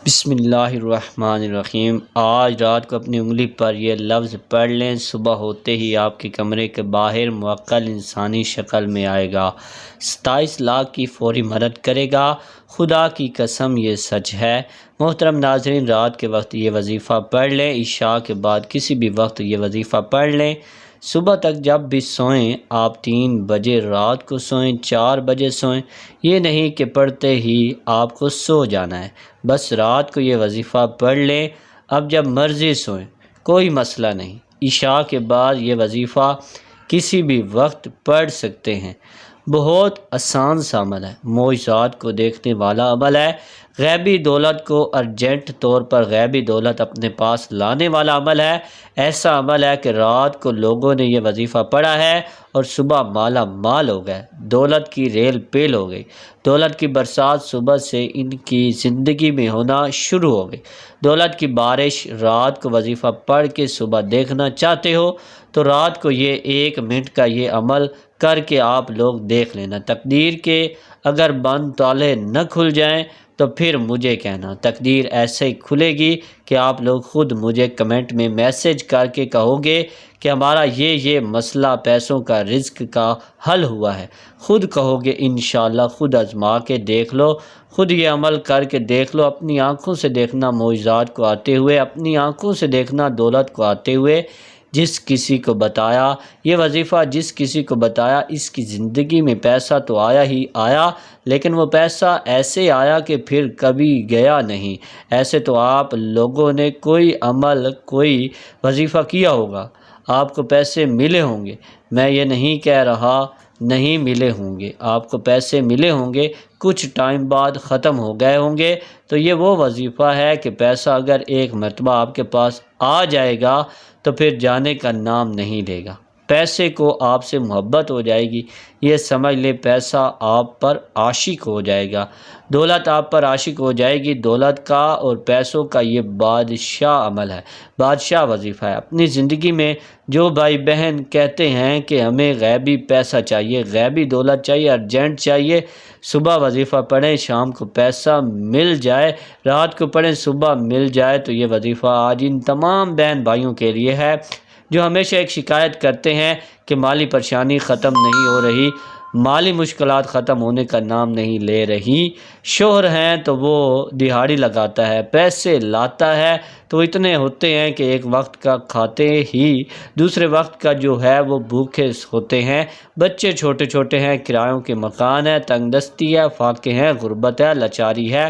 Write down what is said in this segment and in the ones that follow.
بسم اللہ الرحمن الرحیم۔ آج رات کو اپنی انگلی پر یہ لفظ پڑھ لیں، صبح ہوتے ہی آپ کے کمرے کے باہر معقل انسانی شکل میں آئے گا، 27 لاکھ کی فوری مدد کرے گا۔ خدا کی قسم یہ سچ ہے۔ محترم ناظرین، رات کے وقت یہ وظیفہ پڑھ لیں، عشاء کے بعد کسی بھی وقت یہ وظیفہ پڑھ لیں۔ صبح تک جب بھی سوئیں، آپ 3 بجے رات کو سوئیں، 4 بجے سوئیں، یہ نہیں کہ پڑھتے ہی آپ کو سو جانا ہے۔ بس رات کو یہ وظیفہ پڑھ لیں، اب جب مرضی سوئیں، کوئی مسئلہ نہیں۔ عشاء کے بعد یہ وظیفہ کسی بھی وقت پڑھ سکتے ہیں۔ بہت آسان سا عمل ہے، معجزات کو دیکھنے والا عمل ہے، غیبی دولت کو ارجنٹ طور پر غیبی دولت اپنے پاس لانے والا عمل ہے۔ ایسا عمل ہے کہ رات کو لوگوں نے یہ وظیفہ پڑھا ہے اور صبح مالا مال ہو گئے، دولت کی ریل پیل ہو گئی، دولت کی برسات صبح سے ان کی زندگی میں ہونا شروع ہو گئی۔ دولت کی بارش رات کو وظیفہ پڑھ کے صبح دیکھنا چاہتے ہو تو رات کو یہ 1 منٹ کا یہ عمل کر کے آپ لوگ دیکھ لینا۔ تقدیر کے اگر بند تالے نہ کھل جائیں تو پھر مجھے کہنا، تقدیر ایسے ہی کھلے گی کہ آپ لوگ خود مجھے کمنٹ میں میسج کر کے کہو گے کہ ہمارا یہ مسئلہ پیسوں کا، رزق کا حل ہوا ہے۔ خود کہو گے انشاءاللہ، خود آزما کے دیکھ لو، خود یہ عمل کر کے دیکھ لو، اپنی آنکھوں سے دیکھنا معجزات کو آتے ہوئے، اپنی آنکھوں سے دیکھنا دولت کو آتے ہوئے۔ جس کسی کو بتایا یہ وظیفہ، جس کسی کو بتایا، اس کی زندگی میں پیسہ تو آیا ہی آیا، لیکن وہ پیسہ ایسے آیا کہ پھر کبھی گیا نہیں۔ ایسے تو آپ لوگوں نے کوئی عمل، کوئی وظیفہ کیا ہوگا، آپ کو پیسے ملے ہوں گے۔ میں یہ نہیں کہہ رہا نہیں ملے ہوں گے، آپ کو پیسے ملے ہوں گے، کچھ ٹائم بعد ختم ہو گئے ہوں گے۔ تو یہ وہ وظیفہ ہے کہ پیسہ اگر ایک مرتبہ آپ کے پاس آ جائے گا تو پھر جانے کا نام نہیں لے گا۔ پیسے کو آپ سے محبت ہو جائے گی، یہ سمجھ لے پیسہ آپ پر عاشق ہو جائے گا، دولت آپ پر عاشق ہو جائے گی۔ دولت کا اور پیسوں کا یہ بادشاہ عمل ہے، بادشاہ وظیفہ ہے۔ اپنی زندگی میں جو بھائی بہن کہتے ہیں کہ ہمیں غیبی پیسہ چاہیے، غیبی دولت چاہیے، ارجنٹ چاہیے، صبح وظیفہ پڑھیں، شام کو پیسہ مل جائے، رات کو پڑھیں، صبح مل جائے، تو یہ وظیفہ آج ان تمام بہن بھائیوں کے لیے ہے جو ہمیشہ ایک شکایت کرتے ہیں کہ مالی پریشانی ختم نہیں ہو رہی، مالی مشکلات ختم ہونے کا نام نہیں لے رہی۔ شوہر ہیں تو وہ دہاڑی لگاتا ہے، پیسے لاتا ہے تو اتنے ہوتے ہیں کہ ایک وقت کا کھاتے ہی دوسرے وقت کا جو ہے وہ بھوکے ہوتے ہیں۔ بچے چھوٹے چھوٹے ہیں، کرایوں کے مکان ہیں، تنگ دستی ہے، فاقے ہیں، غربت ہے، لاچاری ہے۔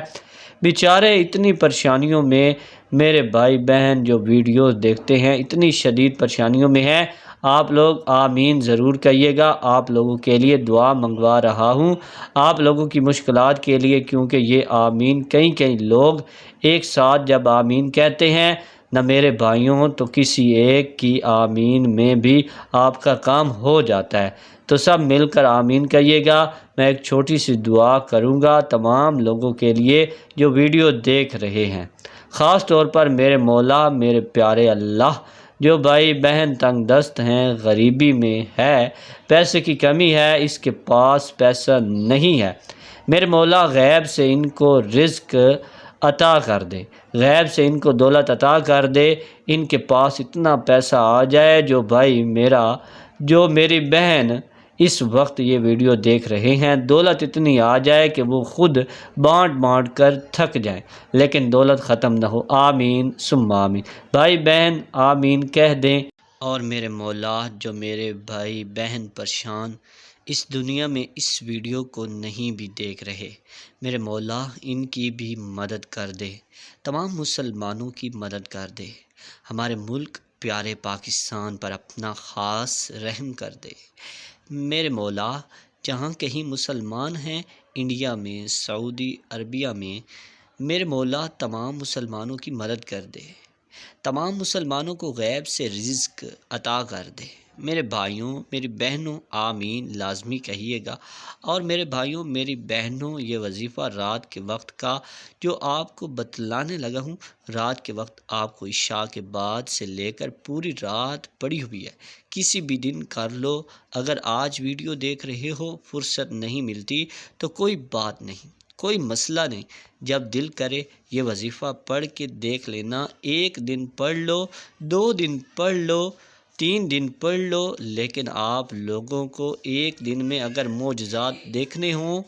بیچارے اتنی پریشانیوں میں، میرے بھائی بہن جو ویڈیوز دیکھتے ہیں اتنی شدید پریشانیوں میں ہیں۔ آپ لوگ آمین ضرور کہیے گا، آپ لوگوں کے لیے دعا منگوا رہا ہوں، آپ لوگوں کی مشکلات کے لیے، کیونکہ یہ آمین کئی لوگ ایک ساتھ جب آمین کہتے ہیں نہ میرے بھائیوں، تو کسی ایک کی آمین میں بھی آپ کا کام ہو جاتا ہے۔ تو سب مل کر آمین کہیے گا۔ میں ایک چھوٹی سی دعا کروں گا تمام لوگوں کے لیے جو ویڈیو دیکھ رہے ہیں، خاص طور پر میرے مولا، میرے پیارے اللہ، جو بھائی بہن تنگ دست ہیں، غریبی میں ہے، پیسے کی کمی ہے، اس کے پاس پیسہ نہیں ہے، میرے مولا غیب سے ان کو رزق عطا کر دے، غیب سے ان کو دولت عطا کر دے، ان کے پاس اتنا پیسہ آ جائے جو بھائی میرا، جو میری بہن اس وقت یہ ویڈیو دیکھ رہے ہیں، دولت اتنی آ جائے کہ وہ خود بانٹ کر تھک جائیں، لیکن دولت ختم نہ ہو۔ آمین ثم آمین۔ بھائی بہن آمین کہہ دیں۔ اور میرے مولا، جو میرے بھائی بہن پریشان اس دنیا میں اس ویڈیو کو نہیں بھی دیکھ رہے، میرے مولا ان کی بھی مدد کر دے، تمام مسلمانوں کی مدد کر دے، ہمارے ملک پیارے پاکستان پر اپنا خاص رحم کر دے۔ میرے مولا، جہاں کہیں مسلمان ہیں، انڈیا میں، سعودی عربیہ میں، میرے مولا تمام مسلمانوں کی مدد کر دے، تمام مسلمانوں کو غیب سے رزق عطا کر دے۔ میرے بھائیوں، میری بہنوں آمین لازمی کہیے گا۔ اور میرے بھائیوں، میری بہنوں، یہ وظیفہ رات کے وقت کا جو آپ کو بتلانے لگا ہوں، رات کے وقت آپ کو عشاء کے بعد سے لے کر پوری رات پڑی ہوئی ہے، کسی بھی دن کر لو۔ اگر آج ویڈیو دیکھ رہے ہو، فرصت نہیں ملتی تو کوئی بات نہیں، کوئی مسئلہ نہیں، جب دل کرے یہ وظیفہ پڑھ کے دیکھ لینا۔ 1 دن پڑھ لو، 2 دن پڑھ لو، 3 دن پڑھ لو، لیکن آپ لوگوں کو 1 دن میں اگر معجزات دیکھنے ہوں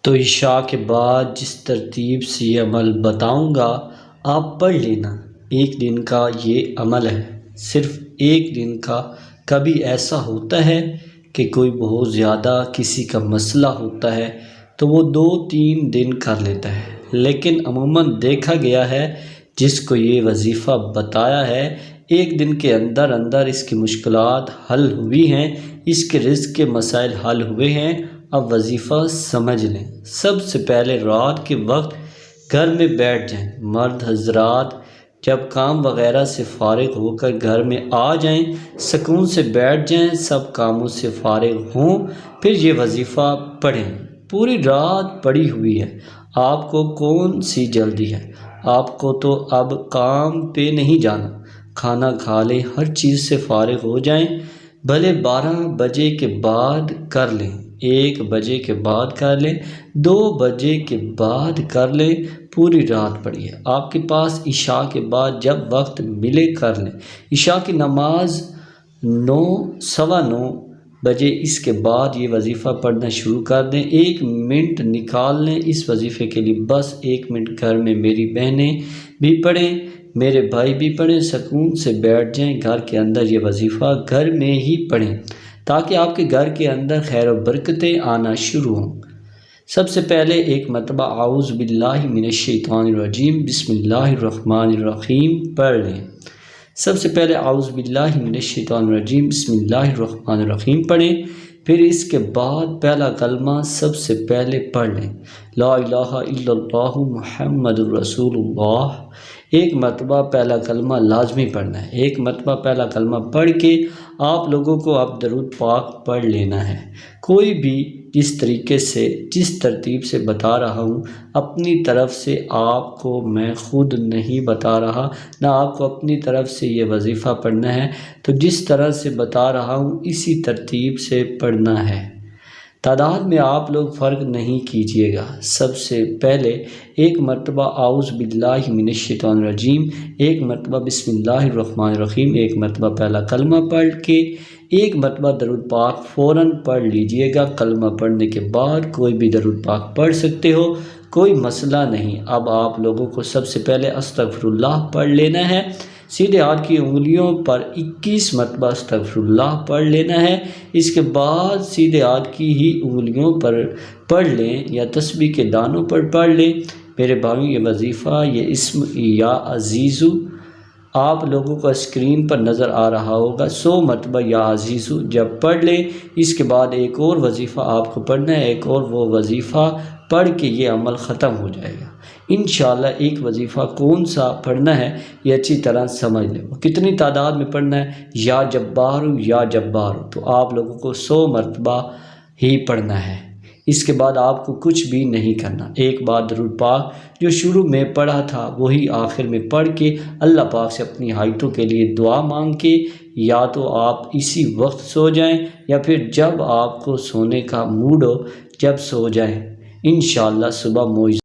تو عشاء کے بعد جس ترتیب سے یہ عمل بتاؤں گا آپ پڑھ لینا۔ 1 دن کا یہ عمل ہے، صرف 1 دن کا۔ کبھی ایسا ہوتا ہے کہ کوئی بہت زیادہ کسی کا مسئلہ ہوتا ہے تو وہ 2-3 دن کر لیتا ہے، لیکن عموماً دیکھا گیا ہے جس کو یہ وظیفہ بتایا ہے 1 دن کے اندر اندر اس کی مشکلات حل ہوئی ہیں، اس کے رزق کے مسائل حل ہوئے ہیں۔ اب وظیفہ سمجھ لیں۔ سب سے پہلے رات کے وقت گھر میں بیٹھ جائیں۔ مرد حضرات جب کام وغیرہ سے فارغ ہو کر گھر میں آ جائیں، سکون سے بیٹھ جائیں، سب کاموں سے فارغ ہوں، پھر یہ وظیفہ پڑھیں۔ پوری رات پڑی ہوئی ہے، آپ کو کون سی جلدی ہے؟ آپ کو تو اب کام پہ نہیں جانا، کھانا کھا لیں، ہر چیز سے فارغ ہو جائیں، بھلے 12 بجے کے بعد کر لیں، 1 بجے کے بعد کر لیں، 2 بجے کے بعد کر لیں، پوری رات پڑھیے۔ آپ کے پاس عشاء کے بعد جب وقت ملے کر لیں۔ عشاء کی نماز 9 سوا 9 بجے اس کے بعد یہ وظیفہ پڑھنا شروع کر دیں۔ 1 منٹ نکال لیں اس وظیفے کے لیے، بس 1 منٹ گھر میں میری بہنیں بھی پڑھیں، میرے بھائی بھی پڑھیں، سکون سے بیٹھ جائیں، گھر کے اندر یہ وظیفہ گھر میں ہی پڑھیں تاکہ آپ کے گھر کے اندر خیر و برکتیں آنا شروع ہوں۔ سب سے پہلے 1 مرتبہ اعوذ باللہ من الشیطان الرجیم بسم اللہ الرحمن الرحیم پڑھ لیں۔ سب سے پہلے اعوذ باللہ من الشیطان الرجیم بسم اللہ الرحمن الرحیم پڑھیں، پھر اس کے بعد پہلا کلمہ سب سے پہلے پڑھ لیں، لا الہ الا اللہ محمد الرسول اللہ۔ 1 مرتبہ پہلا کلمہ لازمی پڑھنا ہے۔ 1 مرتبہ پہلا کلمہ پڑھ کے آپ لوگوں کو اب درود پاک پڑھ لینا ہے۔ کوئی بھی جس طریقے سے جس ترتیب سے بتا رہا ہوں اپنی طرف سے آپ کو میں خود نہیں بتا رہا، نہ آپ کو اپنی طرف سے یہ وظیفہ پڑھنا ہے، تو جس طرح سے بتا رہا ہوں اسی ترتیب سے پڑھنا ہے۔ تعداد میں آپ لوگ فرق نہیں کیجیے گا۔ سب سے پہلے 1 مرتبہ اعوذ باللہ من الشیطان الرجیم، 1 مرتبہ بسم اللہ الرحمن الرحیم، 1 مرتبہ پہلا کلمہ پڑھ کے 1 مرتبہ درود پاک فوراً پڑھ لیجئے گا۔ کلمہ پڑھنے کے بعد کوئی بھی درود پاک پڑھ سکتے ہو، کوئی مسئلہ نہیں۔ اب آپ لوگوں کو سب سے پہلے استغفر اللہ پڑھ لینا ہے۔ سیدھے ہاتھ کی انگلیوں پر 21 مرتبہ استغفر اللہ پڑھ لینا ہے۔ اس کے بعد سیدھے ہاتھ کی ہی انگلیوں پر پڑھ لیں یا تسبیح کے دانوں پر پڑھ لیں۔ میرے بھائیوں یہ وظیفہ، یہ اسم یا عزیزو آپ لوگوں کو اسکرین پر نظر آ رہا ہوگا، 100 مرتبہ یا عزیزو جب پڑھ لیں، اس کے بعد ایک اور وظیفہ آپ کو پڑھنا ہے، ایک اور وہ وظیفہ پڑھ کے یہ عمل ختم ہو جائے گا انشاءاللہ۔ ایک وظیفہ کون سا پڑھنا ہے یہ اچھی طرح سمجھ لیں، وہ کتنی تعداد میں پڑھنا ہے، یا جبارو یا جبارو، تو آپ لوگوں کو 100 مرتبہ ہی پڑھنا ہے۔ اس کے بعد آپ کو کچھ بھی نہیں کرنا۔ ایک بار درود پاک جو شروع میں پڑھا تھا وہی آخر میں پڑھ کے اللہ پاک سے اپنی حاجتوں کے لیے دعا مانگ کے یا تو آپ اسی وقت سو جائیں یا پھر جب آپ کو سونے کا موڈ ہو جب سو جائیں۔ انشاءاللہ صبح معجزہ